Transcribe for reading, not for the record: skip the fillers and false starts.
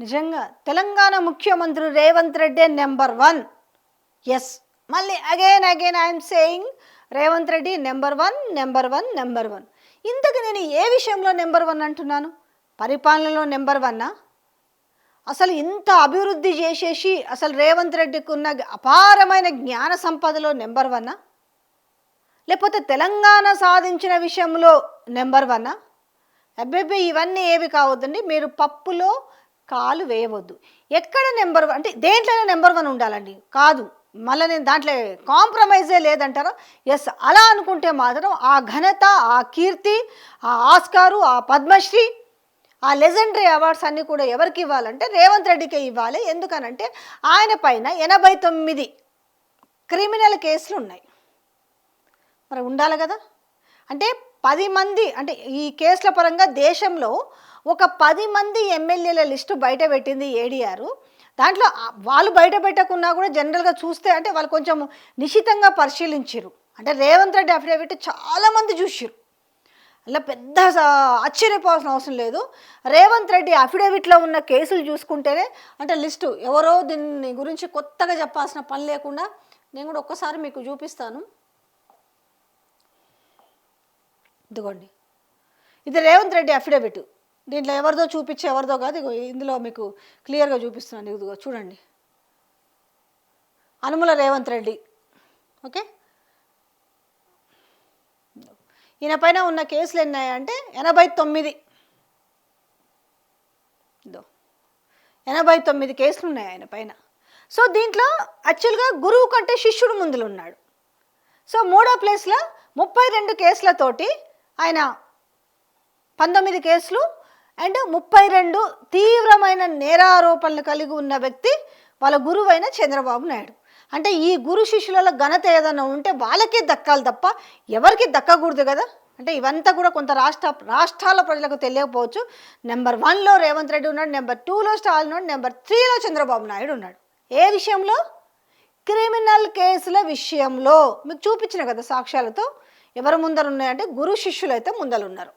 నిజంగా తెలంగాణ ముఖ్యమంత్రి Revanth Reddy number 1. Yes, మళ్ళీ again I'm saying Revanth Reddy number 1. ఇంతకు నేను ఏ విషయంలో నెంబర్ 1 అంటున్నాను? పరిపాలనలో నెంబర్ 1. అసలు ఇంత అభివృద్ధి చేసేసి అసలు రేవంత్ రెడ్డికి ఉన్న అపారమైన జ్ఞాన సంపదలో నెంబర్ 1, లేకపోతే తెలంగాణ సాధించిన విషయంలో నెంబర్ 1? అబ్బే ఇవన్నీ ఏవి కావద్దండి, మీరు పప్పులో కాలు వేయవద్దు. ఎక్కడ నెంబర్ 1 అంటే దేంట్లోనే నెంబర్ 1 ఉండాలండి? కాదు, మళ్ళీ నేను దాంట్లో కాంప్రమైజే లేదంటారా? ఎస్, అలా అనుకుంటే మాత్రం ఆ ఘనత, ఆ కీర్తి, ఆ ఆస్కారు, ఆ పద్మశ్రీ, ఆ లెజెండరీ అవార్డ్స్ అన్నీ కూడా ఎవరికి ఇవ్వాలంటే రేవంత్ రెడ్డికే ఇవ్వాలి. ఎందుకనంటే ఆయన పైన 89 క్రిమినల్ కేసులు ఉన్నాయి. మరి ఉండాలి కదా. అంటే 10 మంది, అంటే ఈ కేసుల పరంగా దేశంలో ఒక 10 మంది ఎమ్మెల్యేల లిస్టు బయట పెట్టింది ఏడీఆర్. దాంట్లో వాళ్ళు బయట పెట్టకున్నా కూడా జనరల్గా చూస్తే అంటే వాళ్ళు కొంచెం నిశితంగా పరిశీలించారు. అంటే రేవంత్ రెడ్డి అఫిడవిట్ చాలామంది చూసారు. అలా పెద్ద ఆశ్చర్యపోవాల్సిన అవసరం లేదు. రేవంత్ రెడ్డి అఫిడవిట్లో ఉన్న కేసులు చూసుకుంటేనే అంటే లిస్టు ఎవరో దీని గురించి కొత్తగా చెప్పాల్సిన పని లేకుండా నేను కూడా ఒక్కసారి మీకు చూపిస్తాను. ఇదిగోండి, ఇది రేవంత్ రెడ్డి అఫిడవిట్. దీంట్లో ఎవరిదో చూపించి ఎవరిదో కాదు, ఇందులో మీకు క్లియర్గా చూపిస్తున్నాను. ఇదిగో చూడండి, అనుముల రేవంత్ రెడ్డి. ఓకే, ఈయన పైన ఉన్న కేసులు ఎన్నాయంటే 89. 89 కేసులు ఉన్నాయి ఆయన పైన. సో దీంట్లో యాక్చువల్గా గురువు కంటే శిష్యుడు ముందులు ఉన్నాడు. సో 3వ ప్లేస్లో 32 కేసులతోటి ఆయన 19 కేసులు అండ్ 32 తీవ్రమైన నేరారోపణలు కలిగి ఉన్న వ్యక్తి వాళ్ళ గురువైన చంద్రబాబు నాయుడు. అంటే ఈ గురు శిష్యులలో ఘనత ఏదైనా ఉంటే వాళ్ళకే దక్కాలి తప్ప ఎవరికి దక్కకూడదు కదా. అంటే ఇవంతా కూడా కొంత రాష్ట్రాల ప్రజలకు తెలియకపోవచ్చు. నెంబర్ 1లో రేవంత్ రెడ్డి ఉన్నాడు, నెంబర్ 2లో స్టాలిన్ ఉన్నాడు, నెంబర్ 3లో చంద్రబాబు నాయుడు ఉన్నాడు. ఏ విషయంలో? క్రిమినల్ కేసుల విషయంలో. మీకు చూపించిన కదా సాక్ష్యాలతో ఎవరు ముందరున్నాయంటే గురు శిష్యులు అయితే ముందరున్నారు.